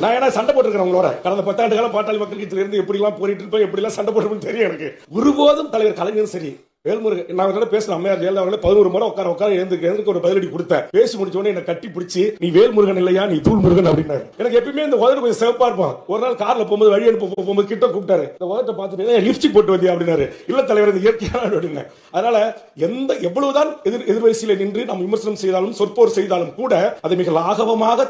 நான் ஏன்னா சண்டை போட்டுருக்கேன் உங்களோட கடந்த 10 ஆண்டு காலம் பாட்டாளி மக்கள் கட்சியில இருந்து எப்படி எல்லாம் போரிட்டு இருப்பேன், எப்படி எல்லாம் சண்டை போட்டுருப்பேன் தெரியும் எனக்கு. ஒருபோதும் தலைவர் கலைஞரும் சரி, வேல்முருகன் நான் அவர்கிட்ட பேசின அம்மையார் ஜெயலலிதா அவர்களே 11 முறை உட்கார எழுந்துக்கு ஒரு பதிலடி கொடுத்தேன். பேசி முடிச்ச உடனே என்ன கட்டி பிடிச்சி, நீ வேல்முருகன் இல்லையா, நீ தூள் முருகன் அப்படின்னாரு. எனக்கு எப்பயுமே இந்த உதடு கொஞ்சம் சிவப்பா இருப்பான். ஒரு நாள் கார்ல போகும்போது வழி அனுப்ப போகும்போது கிட்ட கூப்பிட்டாரு, இந்த உதட்டை பார்த்துட்டு லிப்ஸ்டிக் போட்டு வந்தியா அப்படின்னாரு. இல்ல தலைவர், இந்த இயற்கையான அப்படின்னா. அதனால எவ்வளவுதான் எதிர்வரிசையில் நின்று நாம் விமர்சனம் செய்தாலும் சொற்போர் செய்தாலும் கூட அதை மிக லாகவமாக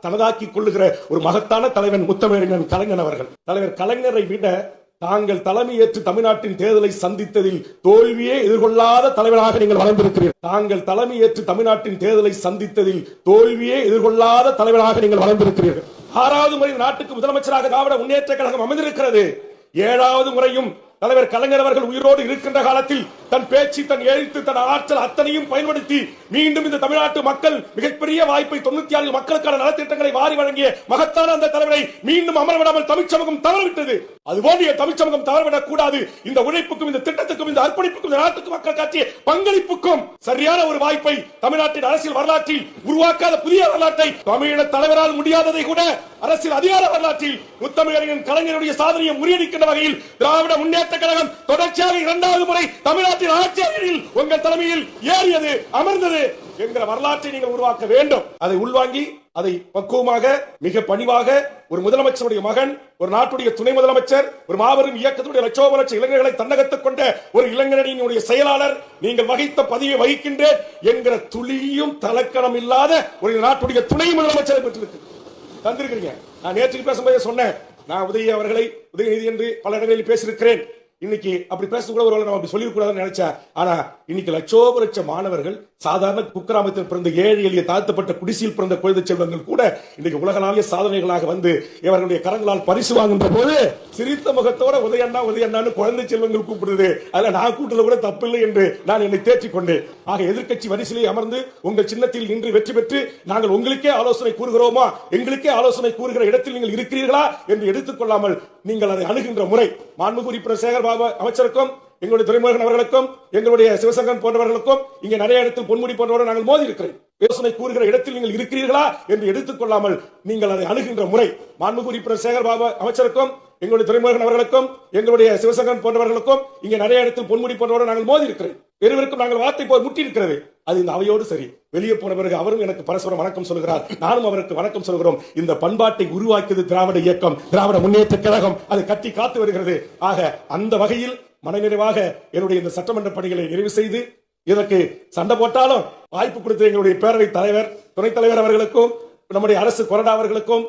தனதாக்கி கொள்ளுகிற ஒரு மகத்தான தலைவன் முத்தமிழறிஞர் கலைஞர் அவர்கள். தலைவர் கலைஞரை விட தாங்கள் தலைமையேற்று தமிழ்நாட்டின் தேர்தலை சந்தித்ததில் தோல்வியே எதிர்கொள்ளாத தலைவராக நீங்கள் வளர்ந்திருக்கிறீர்கள். தாங்கள் தலைமையேற்று தமிழ்நாட்டின் தேர்தலை சந்தித்ததில் தோல்வியே எதிர்கொள்ளாத தலைவராக நீங்கள் வளர்ந்திருக்கிறீர்கள். 6வது முறை நாட்டுக்கு முதலமைச்சராக திராவிட முன்னேற்ற கழகம் அமைந்திருக்கிறது. 7வது முறையும் தலைவர் கலைஞர் அவர்கள் உயிரோடு இருக்கின்ற காலத்தில் தன் பேச்சு, தன் எழுத்து, தன் ஆற்றல் அத்தனையும் பயன்படுத்தி மீண்டும் இந்த தமிழ்நாட்டு மக்கள் மிகப்பெரிய வாய்ப்பை 96 மக்களுக்கான நலத்திட்டங்களை வாரி வழங்கிய மகத்தான அந்த தலைவரை மீண்டும் அமரவிடாமல் தமிழ் சமூகம் தவறவிட்டது. அதுபோன்று தமிழ் சமூகம் தவறவிடக் கூடாது. இந்த உழைப்புக்கும், இந்த திட்டத்துக்கும், இந்த அர்ப்பணிப்புக்கும், இந்த நாட்டுக்கு மக்கள் காட்டிய பங்களிப்புக்கும் சரியான ஒரு வாய்ப்பை தமிழ்நாட்டின் அரசியல் வரலாற்றில் உருவாக்காத புதிய வரலாற்றை தமிழீழ தலைவரால் முடியாததை கூட அரசியல் அதிகார வரலாற்றில் முத்தமிழறிஞர் கலைஞருடைய சாதனையை முறியடிக்கின்ற வகையில் திராவிட முன்னேற்ற கழகம் தொடர்ச்சியாக 2வது முறை தமிழ்நாட்டின் ஆட்சியில் உங்கள் தலைமையில் ஏறியது, அமர்ந்தது என்கிற வரலாற்றை நீங்கள் உருவாக்க வேண்டும். அதை உள்வாங்கி அதை பக்குவமாக, மிக பணிவாக ஒரு முதலமைச்சருடைய மகன், ஒரு நாட்டுடைய துணை முதலமைச்சர், ஒரு மாபெரும் இயக்கத்துடைய லட்சோப லட்ச இளைஞர்களை தன்னகத்துக் கொண்ட ஒரு இளைஞரணியினுடைய செயலாளர், நீங்கள் வகித்த பதவியை வகிக்கின்றேன் என்கிற துளியும் தலக்கணம் இல்லாத ஒரு நாட்டுடைய துணை முதலமைச்சரை பெற்றிருக்கு தந்திருக்கிறீங்க. நான் நேற்று பேசும்போது சொன்னேன், நான் உதயநிதி என்று பல இடங்களில் பேசியிருக்கிறேன். இன்னைக்கு அப்படி பேசக்கூட ஒரு நம்ம அப்படி சொல்லிருக்கூடாதுன்னு நினைச்சேன். ஆனா இன்னைக்கு லட்சோப லட்ச மாணவர்கள், சாதாரண குக்கிராமத்தில் பிறந்த ஏழை எளிய தாழ்த்தப்பட்ட குடிசையில் பிறந்த குழந்தை செல்வங்கள் கூட இன்னைக்கு உலகளாவிய சாதனைகளாக வந்து இவர்களுடைய கரங்களால் பரிசு வாங்குகின்ற போது சிரித்த முகத்தோட உதயண்ணான்னு குழந்தை செல்வங்கள் கூப்பிடுது. அதுல நான் கூட்டுறது கூட தப்பில்லை என்று நான் என்னை தேற்றிக் கொண்டேன். ஆக எதிர்க்கட்சி வரிசையிலே அமர்ந்து உங்கள் சின்னத்தில் நின்று வெற்றி பெற்று நாங்கள் உங்களுக்கே ஆலோசனை கூறுகிறோமா, எங்களுக்கே ஆலோசனை கூறுகிற இடத்தில் நீங்கள் இருக்கிறீர்களா என்று எடுத்துக்கொள்ளாமல் நீங்கள் அதை அணுகின்ற முறை, மாண்புமிகு உறுப்பினர் சேகர் பாபு அமைச்சருக்கும், எங்களுடைய துரைமுருகன் அவர்களுக்கும், எங்களுடைய சிவசங்கரன் போன்றவர்களுக்கும், இங்க நிறைய இடத்தில் பொன்முடி போன்றவர்கள் நாங்கள் மோதி இருக்கிறேன். யோசனை கூறுகிற இடத்தில் நீங்கள் இருக்கிறீர்களா என்று எடுத்துக்கொள்ளாமல் நீங்கள் அதை அணுகின்ற முறை, மாண்புமிகு உறுப்பினர் சேகர் பாபு அமைச்சருக்கும், எங்களுடைய துரைமுருகன் அவர்களுக்கும், எங்களுடைய சிவசங்கரன் போன்றவர்களுக்கும், இங்க நிறைய இடத்தில் பொன்முடி போன்றவர்கள் நாங்கள் மோதி இருக்கிறேன். இருவருக்கும் நாங்கள் வார்த்தை போர் முட்டி இருக்கிறது. அது இந்த அவையோடு சரி. வெளியே போன பிறகு அவரும் எனக்கு பரஸ்பரம் வணக்கம் சொல்கிறார், நானும் அவருக்கு வணக்கம் சொல்கிறோம். இந்த பண்பாட்டை உருவாக்கியது திராவிட இயக்கம், திராவிட முன்னேற்ற கழகம். அதை கட்டி காத்து வருகிறது. ஆக அந்த வகையில் மனநிறைவாக என்னுடைய இந்த சட்டமன்ற பணிகளை நிறைவு செய்து, இதற்கு சண்டை போட்டாலும் வாய்ப்பு கொடுத்த எங்களுடைய பேரவைத் தலைவர், துணைத் தலைவர் அவர்களுக்கும், நம்முடைய அரசு கொறடா அவர்களுக்கும்,